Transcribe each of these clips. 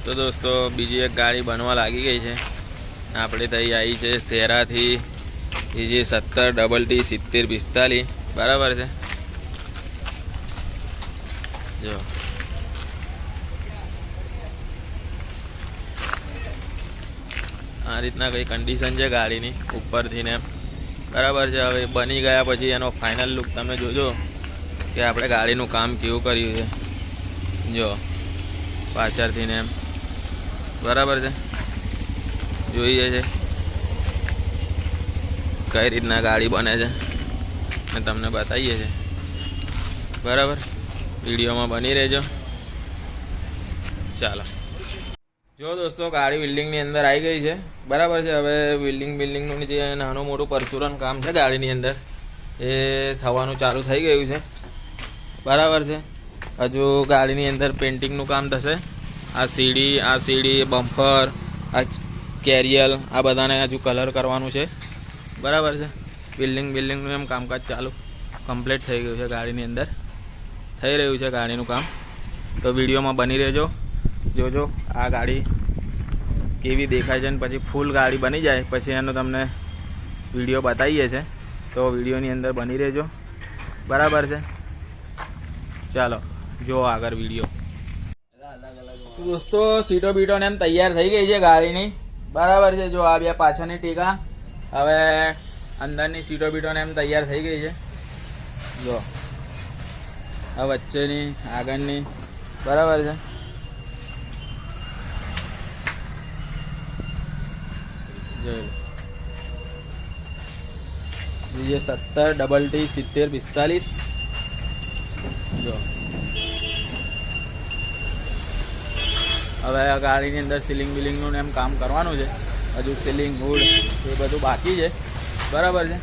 તો દોસ્તો બીજી એક ગાડી બનવા લાગી ગઈ છે. આપણે તઈ આવી છે શેરાથી જે 70TT7045 બરાબર છે. જો આ રીતના કઈ કન્ડિશન છે ગાડીની ઉપરથી ને બરાબર છે. હવે બની ગયા પછી એનો ફાઇનલ લુક તમે જોજો કે આપણે ગાડીનું કામ કેવું કર્યું છે. જો પાછળથી ને એમ બરાબર છે, જોઈએ છે કઈ રીતના ગાડી બને છે ને તમને બતાવીએ છે. બરાબર, વિડીયોમાં બની રહેજો. ચાલો જો દોસ્તો ગાડી બિલ્ડિંગની અંદર આવી ગઈ છે. બરાબર છે. હવે બિલ્ડિંગનું જે નાનું મોટું પરચુરણ કામ છે ગાડીની અંદર એ થવાનું ચાલુ થઈ ગયું છે. બરાબર છે. હજુ ગાડીની અંદર પેન્ટિંગનું કામ થશે. આ સીડી બમ્પર, આ કેરિયલ, આ બધાને હજુ કલર કરવાનું છે. બરાબર છે. બિલ્ડિંગનું એમ કામકાજ ચાલુ કમ્પ્લીટ થઈ ગયું છે. ગાડીની અંદર થઈ રહ્યું છે ગાડીનું કામ. તો વિડીયોમાં બની રહેજો, જોજો આ ગાડી કેવી દેખાય છે. અને પછી ફૂલ ગાડી બની જાય પછી એનો તમને વિડીયો બતાવીએ છે. તો વિડીયોની અંદર બની રહેજો. બરાબર છે. ચાલો જો આગળ વિડીયો. દોસ્તો સીટો બીટો ને એમ તૈયાર થઈ ગઈ છે ગાડીની. બરાબર છે. જો આ બે પાછળની ટીકા, હવે અંદરની સીટો બીટો ને એમ તૈયાર થઈ ગઈ છે. જો આ વચ્ચેની આગળની બરાબર છે. જોઈ લો 70TT7045. જો હવે આ ગાડીની અંદર સીલિંગ બિલિંગનું એમ કામ કરવાનું છે. હજુ સીલિંગ હુડ એ બધું બાકી છે. બરાબર છે.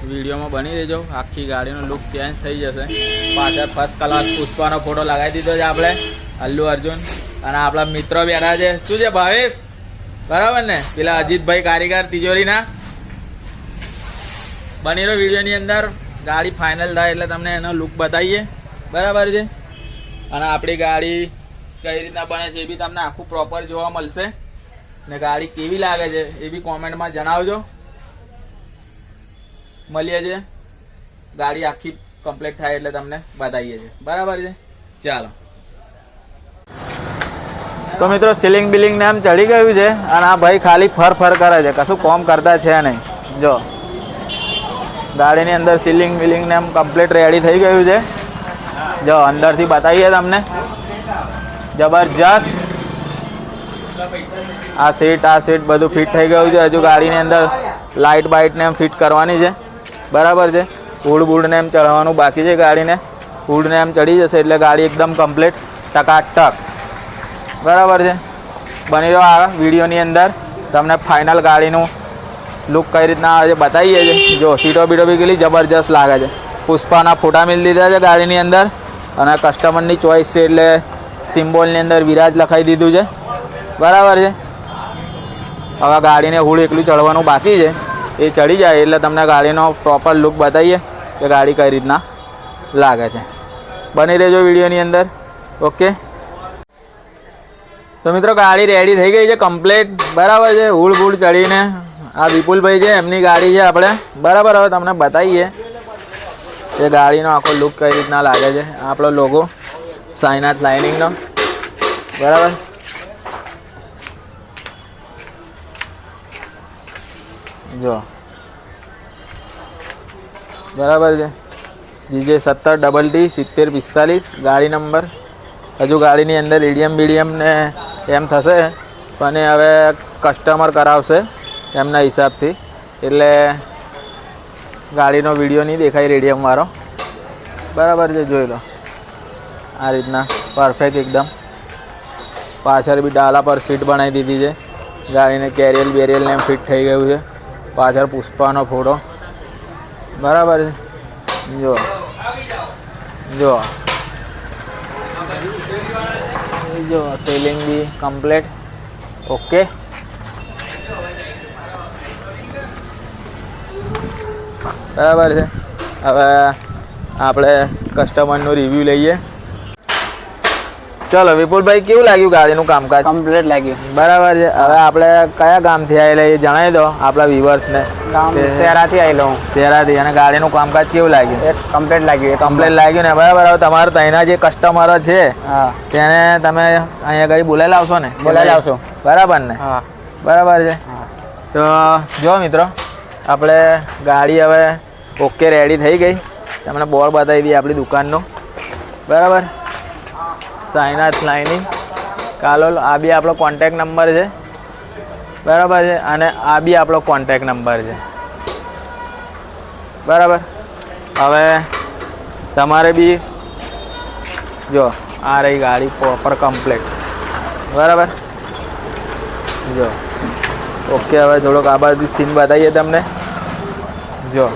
વિડીયોમાં બની રહેજો. આખી ગાડીનો લુક ચેન્જ થઈ જશે. પાછળ ફર્સ્ટ ક્લાસ પુષ્પાનો ફોટો લગાવી દીધો છે આપણે, અલ્લુ અર્જુન. અને આપણા મિત્રો બેઠા છે. શું છે ભાવેશ? બરાબર ને, પેલા અજીતભાઈ કારીગર તિજોરીના. બની રહ્યો વિડીયોની અંદર. ગાડી ફાઇનલ થાય એટલે તમને એનો લુક બતાવીએ. બરાબર છે. અને આપણી ગાડી કઈ રીતના બને છે એ બી તમને આખું પ્રોપર જોવા મળશે. ને ગાડી કેવી લાગે છે એ બી કોમેન્ટમાં જણાવજો. મળીએ છે ગાડી આખી કમ્પ્લીટ થાય એટલે તમને બતાવીએ છીએ. બરાબર છે. ચાલો તો મિત્રો સીલિંગ બિલિંગ ને એમ ચડી ગયું છે. અને આ ભાઈ ખાલી ફર કરે છે, કશું કોમ કરતા છે નહીં. જો ગાડીની અંદર સીલિંગ બિલિંગ ને એમ કમ્પ્લીટ રેડી થઈ ગયું છે. જો અંદરથી બતાવીએ તમને. જબરજસ્ત. આ સીટ બધું ફિટ થઈ ગયું છે. હજુ ગાડીની અંદર લાઇટ બાઇટ ને એમ ફિટ કરવાની છે. બરાબર છે. હુડ ને એમ ચડવાનું બાકી છે. ગાડીને હુડ ને એમ ચડી જશે એટલે ગાડી એકદમ કમ્પ્લીટ ટકાટક. બરાબર છે. બની રહ્યો આ વિડીયોની અંદર તમને ફાઇનલ ગાડીનું લુક કઈ રીતના આવે છે બતાવીએ છીએ. જો સીટો બીટો બી કેટલી જબરજસ્ત લાગે છે. પુષ્પાના ફોટા મિલ દીધા છે ગાડીની અંદર. અને કસ્ટમરની ચોઈસ છે એટલે સિમ્બોલની અંદર વિરાજ લખાઈ દીધું છે. બરાબર છે. હવે ગાડીને હુડ એકલું ચડવાનું બાકી છે. એ ચડી જાય એટલે તમને ગાડીનો પ્રોપર લુક બતાવીએ કે ગાડી કઈ રીતના લાગે છે. બની રહેજો વિડીયોની અંદર. ઓકે તો મિત્રો ગાડી રેડી થઈ ગઈ છે કમ્પ્લીટ. બરાબર છે. હુડ ચડીને આ વિપુલભાઈ છે એમની ગાડી છે આપણે. બરાબર. હવે તમને બતાવીએ કે ગાડીનો આખો લુક કઈ રીતના લાગે છે. આપણો લોગો સાઈનાથ લાઇનિંગનો. બરાબર. જો બરાબર છે. જીજે 70TT7045 ગાડી નંબર. હજુ ગાડીની અંદર ઈડીએમ ને એમ થશે પણ એ હવે કસ્ટમર કરાવશે એમના હિસાબથી. એટલે ગાડીનો વિડીયો નહીં દેખાય રેડિયમ વાળો. બરાબર છે. જોઈ લો આ રીતના પરફેક્ટ એકદમ. પાછળ બી ડાલા પર સીટ બનાવી દીધી છે. ગાડીને કેરિયલ બેરિયલ ને ફિટ થઈ ગયું છે. પાછળ પુષ્પાનો ફોટો. બરાબર છે. જો સીલિંગ બી કમ્પ્લીટ. ઓકે બરાબર છે. હવે આપણે કસ્ટમરનો રિવ્યૂ લઈએ. ચલો વિપુલભાઈ, કેવું લાગ્યું ગાડીનું કામકાજ? કમ્પ્લીટ લાગ્યું. બરાબર છે. હવે આપણે કયા ગામથી આવેલા એ જણાવી દો આપણા વ્યુઅર્સને. ગામ શહેરાથી આવેલો હું. શહેરાથી. અને ગાડીનું કામકાજ કેવું લાગ્યું? એક કમ્પ્લીટ લાગ્યું. કમ્પ્લીટ લાગ્યું ને? બરાબર. હવે તમારા ત્યાંના જે કસ્ટમરો છે હા, તેને તમે અહીંયા આગળ બોલાવી લાવશો ને? બોલાવી લાવશો. બરાબર ને? હા, બરાબર છે. હા. તો જો મિત્રો, આપણે ગાડી હવે ઓકે રેડી થઈ ગઈ. તમને બોર્ડ બતાવી દઈએ આપણી દુકાનનું. બરાબર. સાઈનાથ લાઇનિંગ કાલોલ. આ બી આપણો કોન્ટેક નંબર છે. બરાબર છે. અને આ બી આપણો કોન્ટેક નંબર છે. બરાબર. હવે તમારે બી જો આ રહી ગાડી પ્રોપર કમ્પ્લીટ. બરાબર. જો ઓકે. હવે થોડોક આ બાજુ સીન બતાવીએ તમને. જો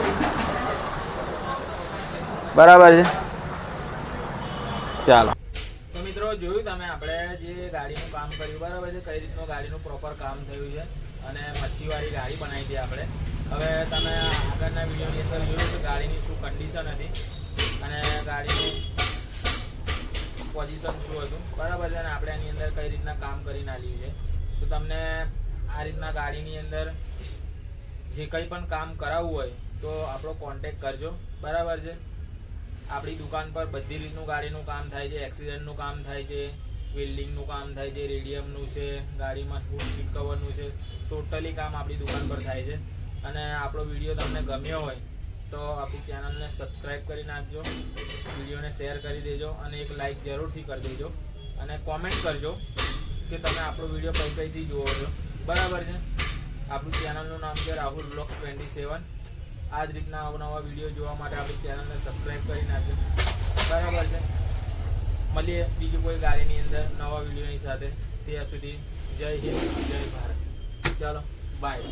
બરાબર છે. ચાલો. તો મિત્રો જોયું તમે આપણે જે ગાડીનું કામ કર્યું. બરાબર છે. કઈ રીતનું ગાડીનું પ્રોપર કામ થયું છે અને મચ્છીવાળી ગાડી બનાવી હતી આપણે. હવે તમે આગળના વિડીયોની અંદર જોયું કે ગાડીની શું કન્ડિશન હતી અને ગાડીનું પોઝિશન શું હતું. બરાબર છે. અને આપણે એની અંદર કઈ રીતના કામ કરીને આપ્યું છે. તો તમને આ રીતના ગાડીની અંદર જે કંઈ પણ કામ કરાવવું હોય તો આપણો કોન્ટેક કરજો. બરાબર છે. આપણી દુકાન પર બધી રીતનું ગાડીનું કામ થાય છે. એક્સિડન્ટનું કામ થાય છે, વેલ્ડિંગનું કામ થાય છે, રેડિયમનું છે, ગાડીમાં સીટ કવરનું છે. ટોટલી કામ આપણી દુકાન પર થાય છે. અને આપણો વિડીયો તમને ગમ્યો હોય તો આપણી ચેનલને સબસ્ક્રાઈબ કરી નાખજો, વિડીયોને શેર કરી દેજો અને એક લાઈક જરૂરથી કરી દેજો અને કોમેન્ટ કરજો કે તમે આપણો વિડીયો કઈ કઈથી જુઓ છો. બરાબર છે. આપણું ચેનલનું નામ છે રાહુલ બ્લોગ્સ 27. આ જ રીતના અવનવા વિડીયો જોવા માટે આપણી ચેનલને સબસ્ક્રાઈબ કરી નાખજો. બરાબર છે. મળીએ બીજી કોઈ ગાડીની અંદર નવા વિડીયોની સાથે. ત્યાં સુધી જય હિન્દ, જય ભારત. ચાલો બાય.